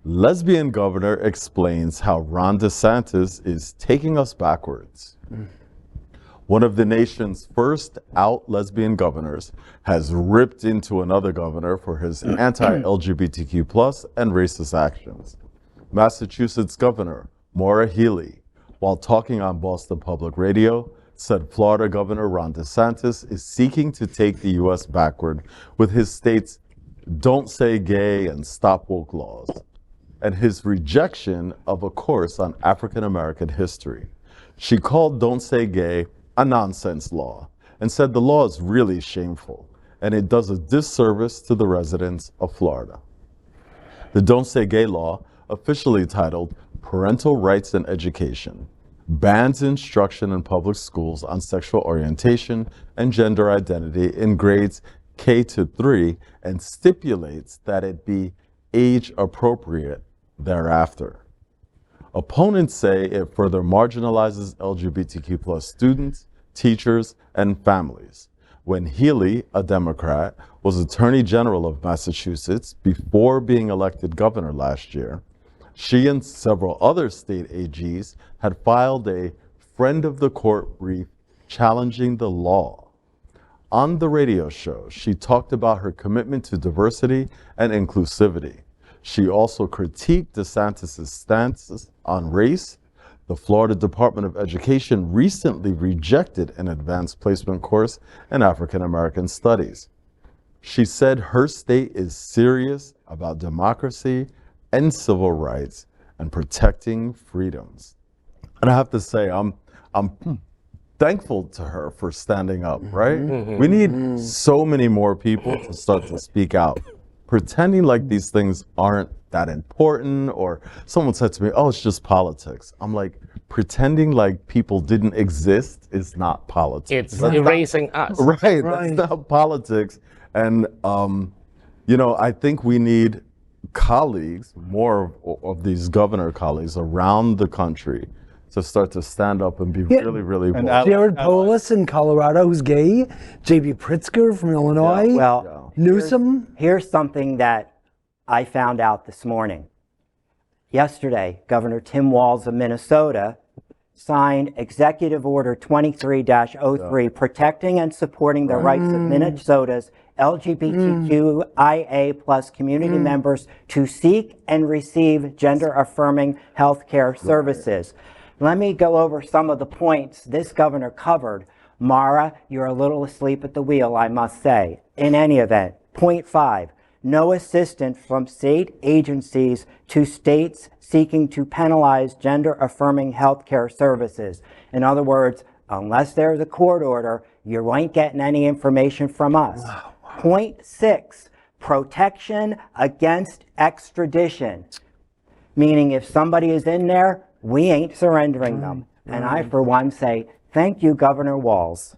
Lesbian governor explains how Ron DeSantis is taking us backwards. One of the nation's first out lesbian governors has ripped into another governor for his anti-LGBTQ plus and racist actions. Massachusetts Governor Maura Healey, while talking on Boston Public Radio, said Florida Governor Ron DeSantis is seeking to take the U.S. backward with his state's Don't Say Gay and Stop Woke laws, and his rejection of a course on African American history. She called Don't Say Gay a nonsense law and said the law is really shameful and it does a disservice to the residents of Florida. The Don't Say Gay law, officially titled Parental Rights in Education, bans instruction in public schools on sexual orientation and gender identity in grades K to 3 and stipulates that it be age appropriate thereafter. Opponents say it further marginalizes LGBTQ plus students, teachers, and families. When Healey, a Democrat, was Attorney General of Massachusetts before being elected governor last year, she and several other state AGs had filed a friend of the court brief challenging the law. On the radio show, she talked about her commitment to diversity and inclusivity. She also critiqued DeSantis' stances on race. The Florida Department of Education recently rejected an advanced placement course in African American studies. She said her state is serious about democracy and civil rights and protecting freedoms. And I have to say, I'm thankful to her for standing up, right? We need so many more people to start to speak out. Pretending like these things aren't that important, or someone said to me, oh, it's just politics. I'm like, pretending like people didn't exist is not politics. It's erasing us. Right, that's not politics. And, you know, I think we need colleagues, more of these governor colleagues around the country to start to stand up and be really, really bold. Jared Polis in Colorado, who's gay. J.B. Pritzker from Illinois. Yeah, well, Newsom. Here's something that I found out this morning. Yesterday, Governor Tim Walz of Minnesota signed Executive Order 23-03, protecting and supporting the rights of Minnesota's LGBTQIA plus community members to seek and receive gender-affirming health care services. Let me go over some of the points this governor covered. Maura, you're a little asleep at the wheel, I must say. In any event, point 5, no assistance from state agencies to states seeking to penalize gender-affirming health care services. In other words, unless there's a court order, you ain't getting any information from us. Wow. Point 6, protection against extradition. Meaning if somebody is in there, we ain't surrendering them. And I, for one, say, thank you, Governor Walz.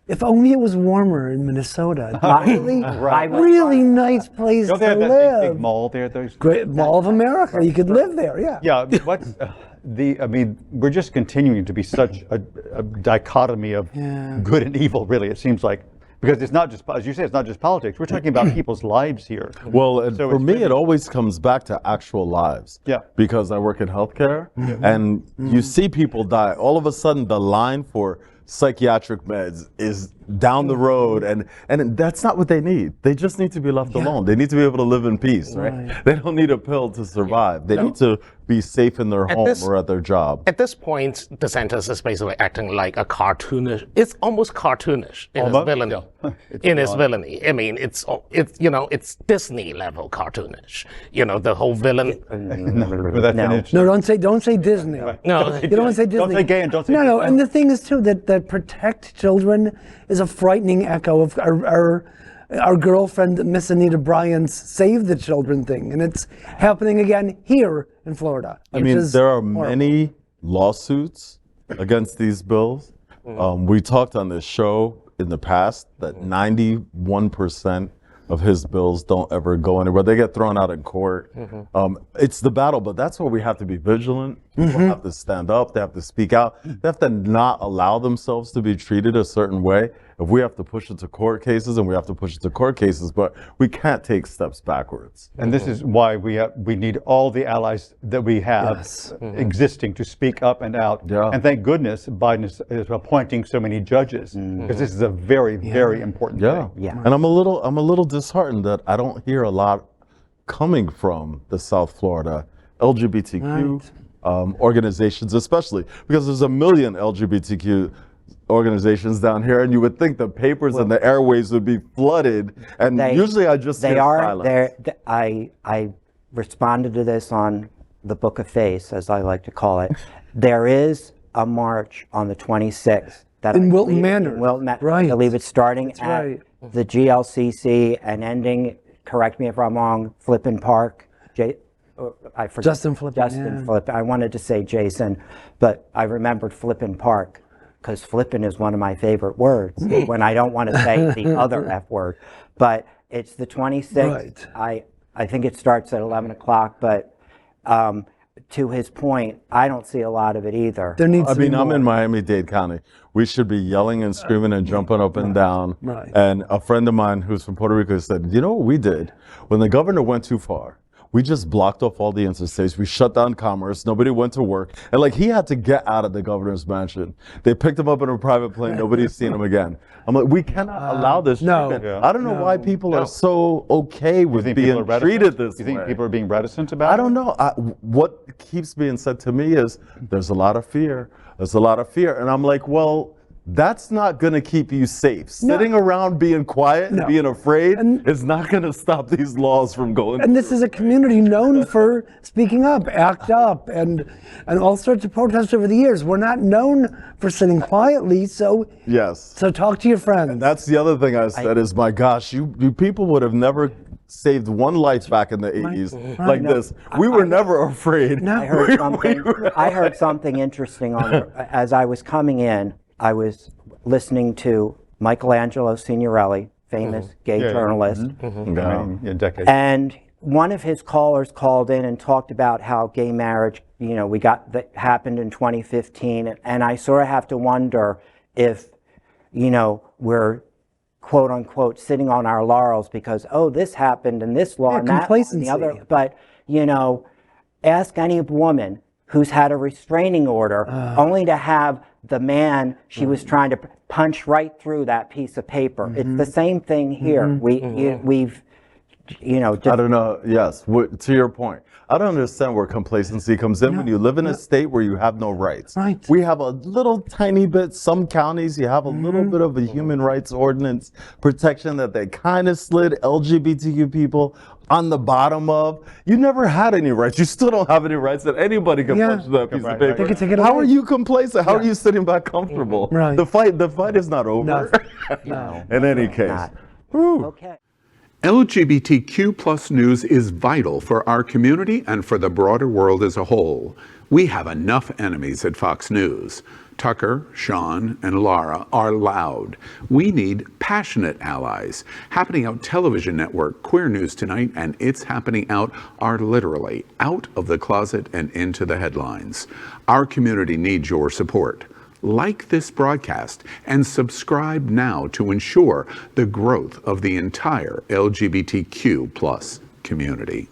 If only it was warmer in Minnesota. Really? Really nice place to live. That big mall there. There's great Mall of America. You could live there, yeah. Yeah, what's I mean, we're just continuing to be such a dichotomy of good and evil, really, it seems like. Because it's not just, as you say, it's not just politics. We're talking about people's lives here. Well, so for me, it always comes back to actual lives. Yeah. Because I work in healthcare, and you see people die. All of a sudden, the line for psychiatric meds is down the road, and that's not what they need. They just need to be left alone. They need to be able to live in peace, right? They don't need a pill to survive. They need to be safe in their home or at their job. At this point, DeSantis is basically acting like a cartoonish. It's almost cartoonish in his villainy. In his villainy, I mean, it's you know, it's Disney level cartoonish. You know, the whole villain. No, don't say Disney. No, you don't want to say Disney. Don't say gay and don't say. No, and the thing is too that protect children is a frightening echo of our girlfriend Miss Anita Bryant's Save the Children thing, and it's happening again here in Florida. I mean, there are many lawsuits against these bills. We talked on this show in the past that 91% of his bills don't ever go anywhere. They get thrown out in court. It's the battle, but that's why we have to be vigilant People have to stand up, they have to speak out, they have to not allow themselves to be treated a certain way. If we have to push it to court cases, and we have to push it to court cases, but we can't take steps backwards. And this is why we need all the allies that we have existing to speak up and out. Yeah. And thank goodness Biden is appointing so many judges, because this is a very, very important thing. Yeah. And I'm a little disheartened that I don't hear a lot coming from the South Florida LGBTQ organizations, especially because there's a million LGBTQ organizations down here, and you would think the papers and the airwaves would be flooded. And usually I just hear silence. I responded to this on the Book of Face, as I like to call it. There is a march on the 26th. In Wilton Manor. Right. I believe it's starting at the GLCC and ending, correct me if I'm wrong, Flippin Park. I forgot. Justin Flippin. Justin Flippin. I wanted to say Jason, but I remembered Flippin Park, because flippin is one of my favorite words when I don't want to say the other F word. But it's the 26th. I think it starts at 11 o'clock, but to his point, I don't see a lot of it either. There needs to be more. I'm in Miami-Dade County. We should be yelling and screaming and jumping up and down. And a friend of mine who's from Puerto Rico said, you know what we did? When the governor went too far, we just blocked off all the interstates. We shut down commerce. Nobody went to work. And like, he had to get out of the governor's mansion. They picked him up in a private plane. Nobody's seen him again. I'm like, we cannot allow this treatment. I don't know why people are so okay with being treated this way. You think people are being reticent about it? I don't know. What keeps being said to me is there's a lot of fear. There's a lot of fear. And I'm like, well, that's not going to keep you safe. Sitting around being quiet and being afraid is not going to stop these laws from going And this is a community known for speaking up, ACT UP, and all sorts of protests over the years. We're not known for sitting quietly, so so talk to your friends. And that's the other thing I said is, my gosh, you people would have never saved one life back in the 80s like this. We were never afraid. I heard something interesting as I was coming in. I was listening to Michelangelo Signorelli, famous gay journalist. And one of his callers called in and talked about how gay marriage, happened in 2015. And I sort of have to wonder if, we're quote unquote sitting on our laurels because, this happened and this law and that and the other. But, ask any woman who's had a restraining order only to have the man she was trying to punch right through that piece of paper. It's the same thing here. We've I don't know. Yes, to your point, I don't understand where complacency comes in when you live in a state where you have no rights. We have a little tiny bit. Some counties you have a little bit of a human rights ordinance protection that they kind of slid LGBTQ people on the bottom of. You never had any rights. You still don't have any rights that anybody can punch that piece of paper. They can take it away. How are you complacent? How are you sitting back comfortable? The fight is not over. In any case. Okay. LGBTQ plus news is vital for our community and for the broader world as a whole. We have enough enemies at Fox News. Tucker, Sean, and Laura are loud. We need passionate allies. Happening Out television network, Queer News Tonight, and It's Happening Out are literally out of the closet and into the headlines. Our community needs your support. Like this broadcast and subscribe now to ensure the growth of the entire LGBTQ plus community.